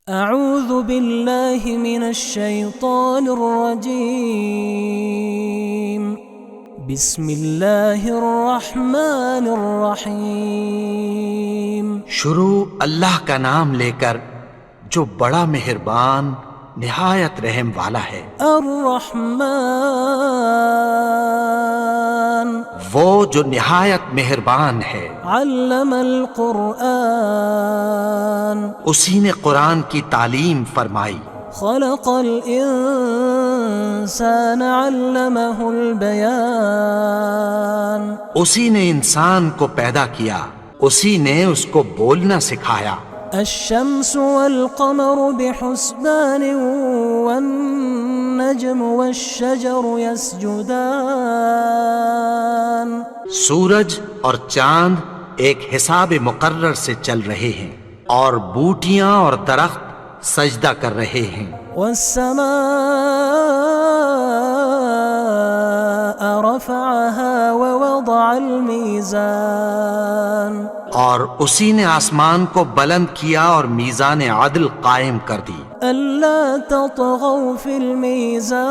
اعوذ باللہ من الشیطان الرجیم بسم اللہ الرحمن الرحیم شروع اللہ کا نام لے کر جو بڑا مہربان نہایت رحم والا ہے۔ الرحمن وہ جو نہایت مہربان ہے۔ علم القرآن اسی نے قرآن کی تعلیم فرمائی۔ خلق الانسان علمہ البیان اسی نے انسان کو پیدا کیا، اسی نے اس کو بولنا سکھایا۔ الشمس والقمر بحسبان والنجم والشجر يسجدان سورج اور چاند ایک حساب مقرر سے چل رہے ہیں، اور بوٹیاں اور درخت سجدہ کر رہے ہیں۔ والسماء رفعها ووضع الميزان اور اسی نے آسمان کو بلند کیا اور میزان عدل قائم کر دی۔ ألا تطغوا في الميزان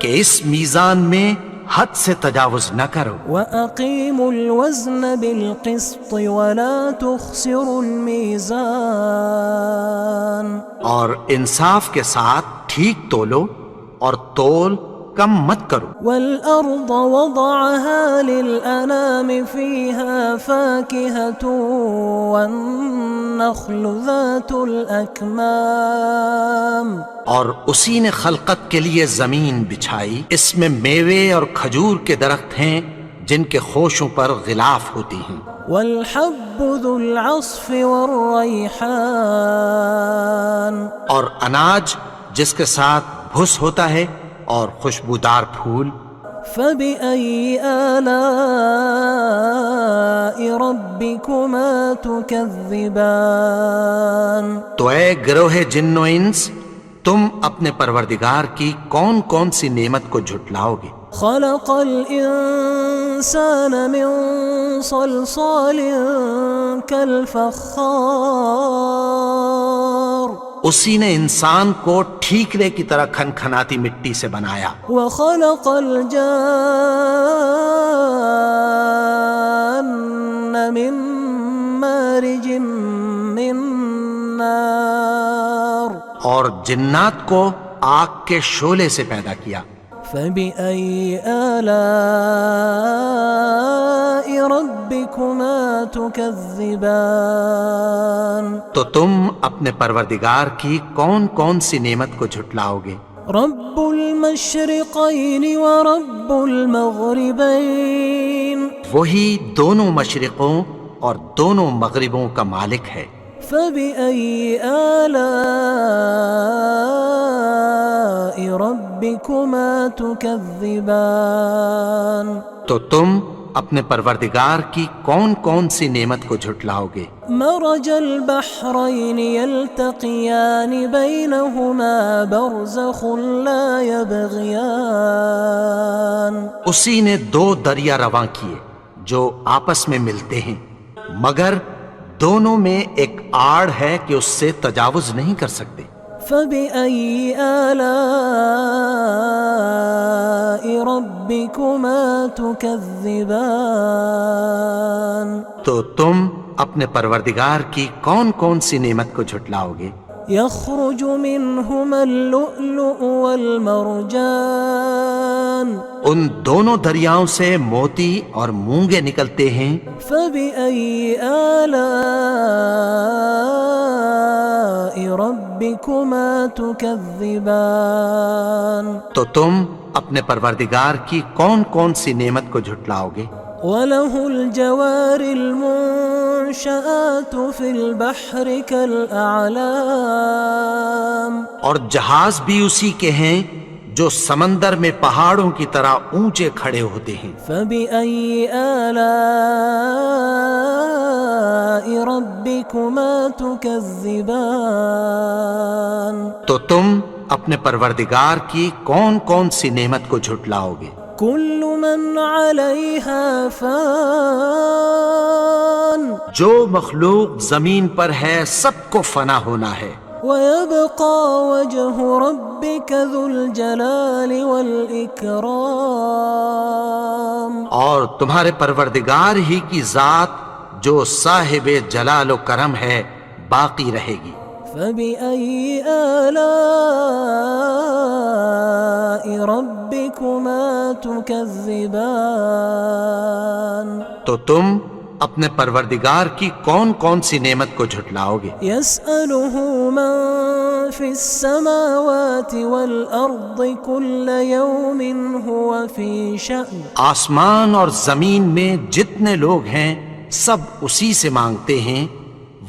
کہ اس میزان میں حد سے تجاوز نہ کرو۔ وأقيموا الوزن بالقسط ولا تخسروا الميزان اور انصاف کے ساتھ ٹھیک تولو اور تول کم مت کرو۔ والأرض وضعها للأنام فيها فاكهة والنخل ذات الأكمام اور اسی نے خلقت کے لیے زمین بچھائی، اس میں میوے اور کھجور کے درخت ہیں جن کے خوشوں پر غلاف ہوتی ہیں۔ والحب ذو العصف والریحان اور اناج جس کے ساتھ بھس ہوتا ہے اور خوشبودار پھول۔ فبأي آلاء ربكما تكذبان تو اے گروہ جن و انس، تم اپنے پروردگار کی کون کون سی نعمت کو جھٹلاؤ گے؟ خلق الإنسان من صلصال كالفخار اسی نے انسان کو ٹھیکرے کی طرح کھنکھناتی مٹی سے بنایا۔ وخلق الجان من مارج من نار اور جنات کو آگ کے شعلے سے پیدا کیا۔ فبأي آلاء ربكما تكذبان تو تم اپنے پروردگار کی کون کون سی نعمت کو جھٹلاؤ گے؟ رب المشرقين ورب المغربين وہی دونوں مشرقوں اور دونوں مغربوں کا مالک ہے۔ فبأي آلاء ربكما تكذبان تو تم اپنے پروردگار کی کون کون سی نعمت کو جھٹلاؤ گے؟ مرج البحرين يلتقيان بينهما برزخ لا يبغيان اسی نے دو دریا رواں کیے جو آپس میں ملتے ہیں، مگر دونوں میں ایک آڑ ہے کہ اس سے تجاوز نہیں کر سکتے۔ فبأي آلاء ربكما تكذبان تو تم اپنے پروردگار کی کون کون سی نعمت کو جھٹلاؤ گے؟ يخرج منهما اللؤلؤ والمرجان ان دونوں دریاؤں سے موتی اور مونگے نکلتے ہیں۔ فبأي آلاء ربكما تكذبان تو تم اپنے پروردگار کی کون کون سی نعمت کو جھٹلاؤ گے؟ وله الجوار المنشآت في البحر كالأعلام اور جہاز بھی اسی کے ہیں جو سمندر میں پہاڑوں کی طرح اونچے کھڑے ہوتے ہیں۔ فبأي آلاء ربكما تكذبان تو تم اپنے پروردگار کی کون کون سی نعمت کو جھٹلاؤ گے؟ كل من عليها فان جو مخلوق زمین پر ہے سب کو فنا ہونا ہے، ويبقى وجه ربك ذو الجلال والإكرام اور تمہارے پروردگار ہی کی ذات جو صاحب جلال و کرم ہے باقی رہے گی۔ فبأي آلاء ربكما تكذبان تو تم اپنے پروردگار کی کون کون سی نعمت کو جھٹلاؤ گے؟ يسأله من في السماوات والأرض كل يوم هو في شأن آسمان اور زمین میں جتنے لوگ ہیں سب اسی سے مانگتے ہیں،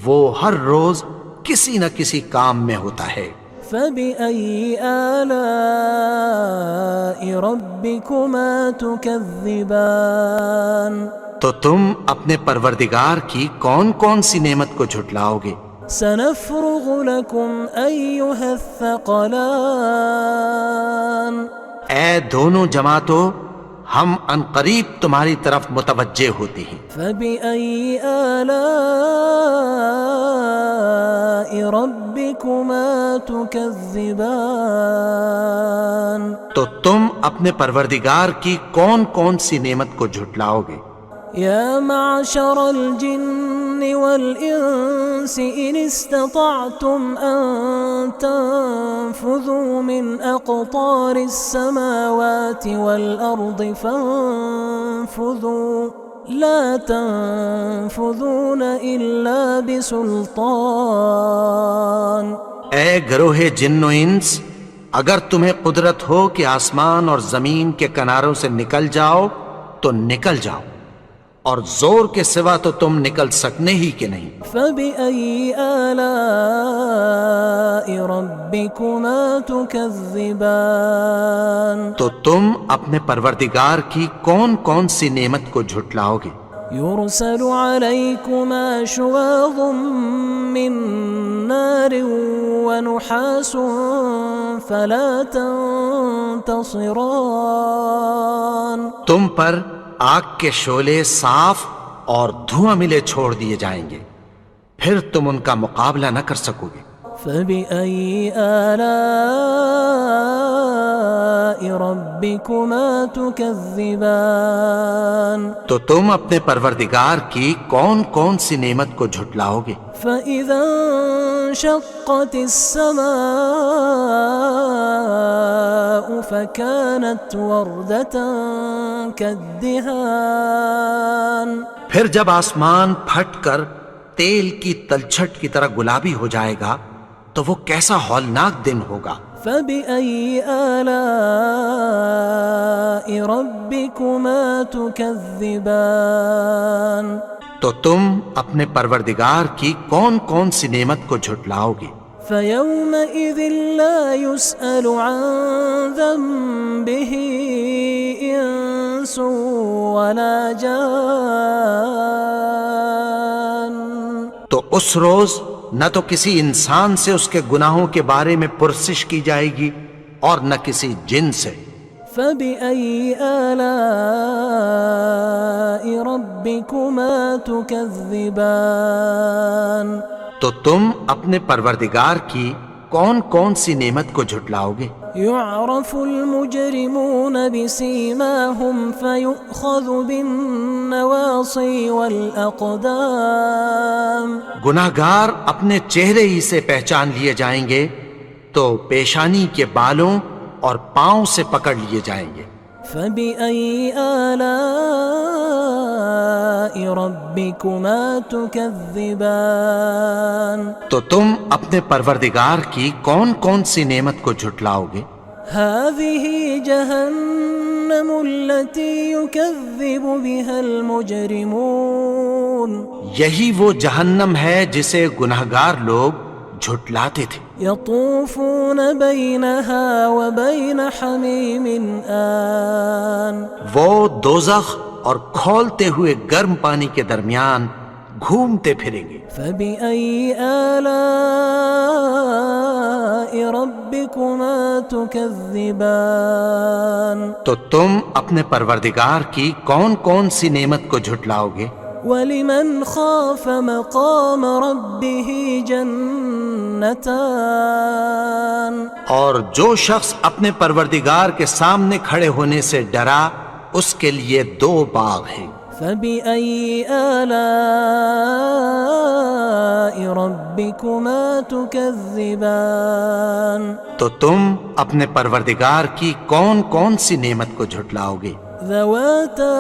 وہ ہر روز کسی نہ کسی کام میں ہوتا ہے۔ فبأي آلاء ربكما تكذبان تو تم اپنے پروردگار کی کون کون سی نعمت کو جھٹلاؤ گے؟ سنفرغ لكم أيها الثقلان اے دونوں جماعتوں، ہم عنقریب تمہاری طرف متوجہ ہوتے ہیں۔ فبأي آلاء ربكما تكذبان تو تم اپنے پروردگار کی کون کون سی نعمت کو جھٹلاؤ گے؟ يا معشر الجن والإنس إن استطعتم أن تنفذوا من أقطار السماوات والأرض فانفذوا لا تنفذون إلا بسلطان۔ اے گروہ جن و انس، اگر تمہیں قدرت ہو کہ آسمان اور زمین کے کناروں سے نکل جاؤ تو نکل جاؤ، اور زور کے سوا تو تم نکل سکنے ہی کہ نہیں۔ فبأي آلاء ربكما تكذبان تو تم اپنے پروردگار کی کون کون سی نعمت کو جھٹلاؤ گے؟ يرسل عليكما شواظ من نار ونحاس فلا تنتصران۔ تم پر آگ کے شعلے صاف اور دھواں ملے چھوڑ دیے جائیں گے، پھر تم ان کا مقابلہ نہ کر سکو گے۔ فبأي آلاء ربكما تكذبان تو تم اپنے پروردگار کی کون کون سی نعمت کو جھٹلاؤ گے؟ فإذا انشقت السماء فكانت وردة كالدهان۔ پھر جب آسمان پھٹ کر تیل کی تلچھٹ کی طرح گلابی ہو جائے گا تو وہ کیسا ہولناک دن ہوگا۔ فبأي آلاء ربكما تكذبان۔ تو تم اپنے پروردگار کی کون کون سی نعمت کو جھٹلاؤ گے؟ فيومئذ لا يسأل عن ذنبه إنس ولا جان۔ تو اس روز نہ تو کسی انسان سے اس کے گناہوں کے بارے میں پرسش کی جائے گی اور نہ کسی جن سے۔ فبأي آلاء ربكما تكذبان۔ تو تم اپنے پروردگار کی کون کون سی نعمت کو جھٹلاؤ گے؟ يعرف المجرمون بسيماهم فيؤخذ بالنواصي والأقدام۔ گناہگار اپنے چہرے ہی سے پہچان لیے جائیں گے تو پیشانی کے بالوں اور پاؤں سے پکڑ لیے جائیں گے۔ فبأي آلاء ربكما تكذبان۔ تو تم اپنے پروردگار کی کون کون سی نعمت کو جھٹلاؤ گے؟ هذه جهنم التي يكذب بها المجرمون۔ یہی وہ جہنم ہے جسے گناہگار لوگ جھٹلاتے تھے۔ يطوفون بينها وبين حميم آن۔ وہ دوزخ اور کھولتے ہوئے گرم پانی کے درمیان گھومتے پھریں گے۔ فبأي آلاء ربكما ربكما تكذبان تو تم اپنے پروردگار کی کون کون سی نعمت کو جھٹلاؤ گے؟ ولمن خاف مقام ربه جنتان اور جو شخص اپنے پروردگار کے سامنے کھڑے ہونے سے ڈرا اس کے لیے 2 باغ ہیں۔ فبأي آلاء ربكما تكذبان تو تم اپنے پروردگار کی کون کون سی نعمت کو جھٹلاؤ گے؟ ذواتا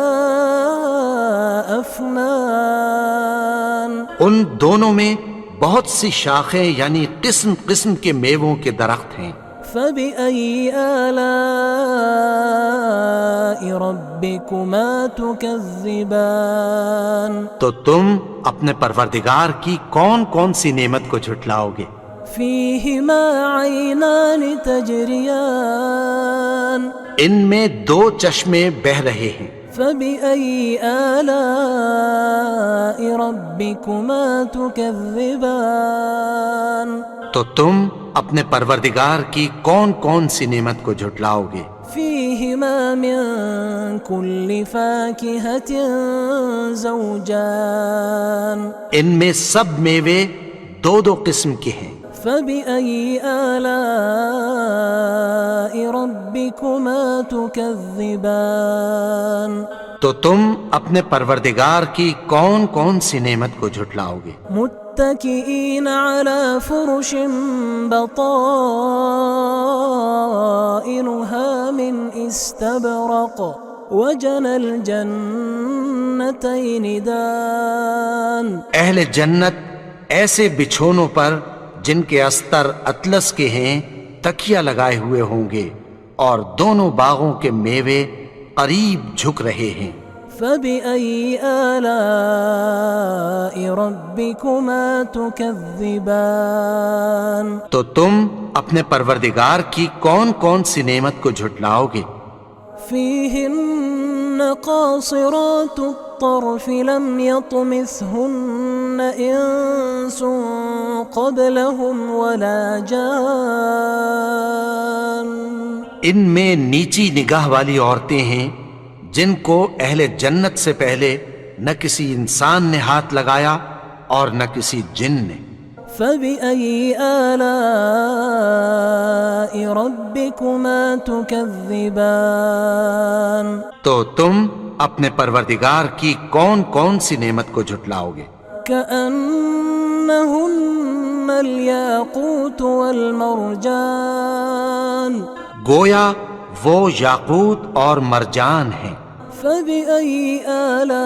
أفنان ان دونوں میں بہت سی شاخیں یعنی قسم قسم کے میووں کے درخت ہیں۔ فبأي آلاء ربكما تكذبان تو تم اپنے پروردگار کی کون کون سی نعمت کو جھٹلاؤ گے؟ فيهما عينان تجريان ان میں 2 چشمے بہہ رہے ہیں۔ فبأي آلاء ربكما تكذبان تو تم اپنے پروردگار کی کون کون سی نعمت کو جھٹلاؤ گے؟ فيهما من كل فاكهة زوجان ان میں سب میوے 2 قسم کے ہیں۔ فبأي آلاء ربكما تكذبان تو تم اپنے پروردگار کی کون کون سی نعمت کو جھٹلاؤ گے؟ متكئين على فرش بطائنها من استبرق وجنى الجنتين دان اہل جنت ایسے بچھونوں پر جن کے استر اطلس کے ہیں تکیہ لگائے ہوئے ہوں گے اور دونوں باغوں کے میوے قریب جھک رہے ہیں۔ فبأي آلاء ربكما تكذبان تو تم اپنے پروردگار کی کون کون سی نعمت کو جھٹلاؤ گے؟ فيهن قاصرات الطرف لم يطمثهن إنس قبلهم ولا جان ان میں نیچی نگاہ والی عورتیں ہیں جن کو اہل جنت سے پہلے نہ کسی انسان نے ہاتھ لگایا اور نہ کسی جن نے۔ فبأي آلاء ربكما تكذبان تو تم اپنے پروردگار کی کون کون سی نعمت کو جھٹلاؤ گے؟ كأنهن الياقوت والمرجان گویا وہ یاقوت اور مرجان ہیں۔ فبأي آلاء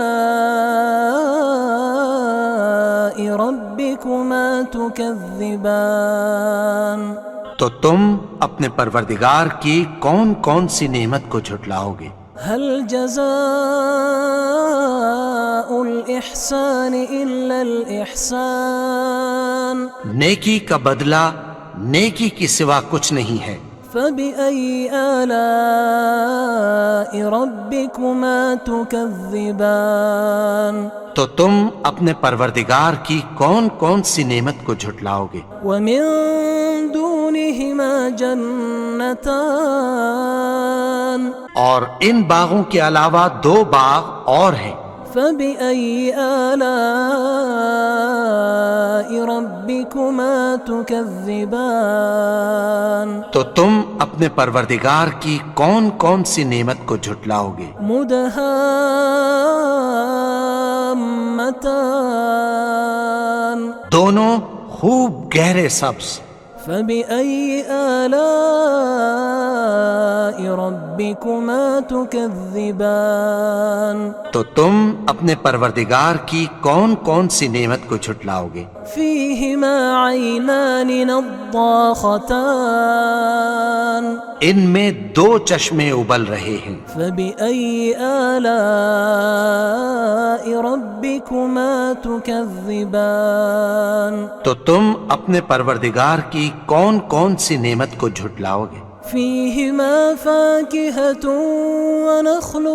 ربكما تكذبان تو تم اپنے پروردگار کی کون کون سی نعمت کو جھٹلاؤ گے؟ هل جزاء الإحسان إلا الإحسان نیکی کا بدلہ نیکی کی سوا کچھ نہیں ہے۔ فبأي آلاء ربكما تكذبان تو تم اپنے پروردگار کی کون کون سی نعمت کو جھٹلاؤ گے؟ ومن دونهما جنتان اور ان باغوں کے علاوہ 2 باغ اور ہیں۔ فبأي آلاء ربكما تكذبان تو تم اپنے پروردگار کی کون کون سی نعمت کو جھٹلاؤ گے؟ مدهامتان دونوں خوب گہرے سبز۔ فبأي آلاء ربكما تكذبان تو تم اپنے پروردگار کی کون کون سی نعمت کو جھٹلاؤ گے؟ فيهما عينان نضاختان ان میں 2 چشمے ابل رہے ہیں۔ فبأي آلاء ربكما تكذبان تو تم اپنے پروردگار کی کون کون سی نعمت کو جھٹلاؤ گے؟ فيهما فاكهة ونخل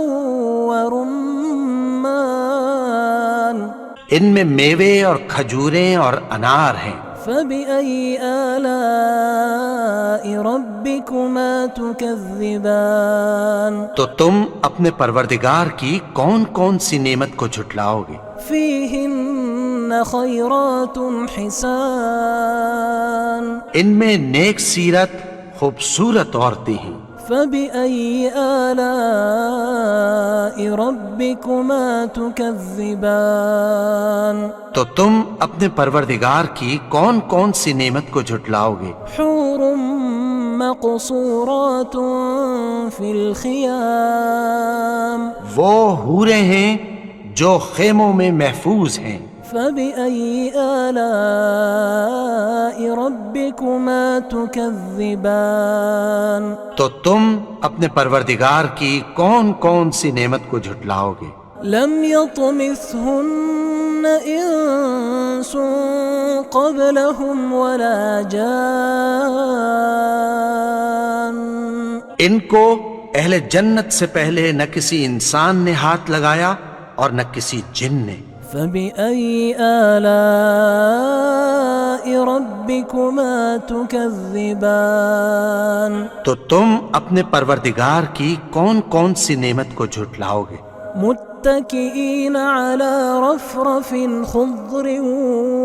ورمان ان میں میوے اور کھجوریں اور انار ہیں۔ فبأي آلاء ربكما تكذبان تو تم اپنے پروردگار کی کون کون سی نعمت کو جھٹلاؤ گے؟ فيهن خيرات حسان ان میں نیک سیرت خوبصورت عورتیں ہیں۔ فبأي آلاء ربكما تكذبان تو تم اپنے پروردگار کی کون کون سی نعمت کو جھٹلاؤ گے؟ حور مقصورات في الخيام وہ حوریں ہیں جو خیموں میں محفوظ ہیں۔ فبأي آلاء ربكما تكذبان تو تم اپنے پروردگار کی کون کون سی نعمت کو جھٹلاؤ گے؟ لم يطمثهن إنس قبلهم ولا جان ان کو اہل جنت سے پہلے نہ کسی انسان نے ہاتھ لگایا اور نہ کسی جن نے۔ فبأي آلاء ربكما تكذبان تو تم اپنے پروردگار کی کون کون سی نعمت کو جھٹلاؤ گے؟ متكئين على رفرف خضر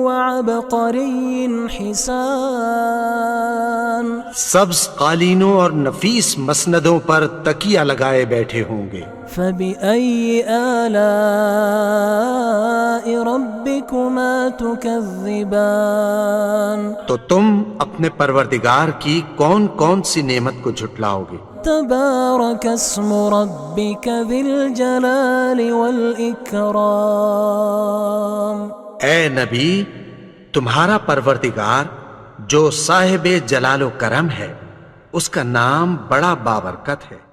وعبقري حسان سبز قالینوں اور نفیس مسندوں پر تکیہ لگائے بیٹھے ہوں گے۔ فبأي آلاء ربكما تكذبان تو تم اپنے پروردگار کی کون کون سی نعمت کو جھٹلاؤ گے؟ تبارك اسم ربك ذي الجلال والإكرام اے نبی، تمہارا پروردگار جو صاحب جلال و کرم ہے، اس کا نام بڑا بابرکت ہے۔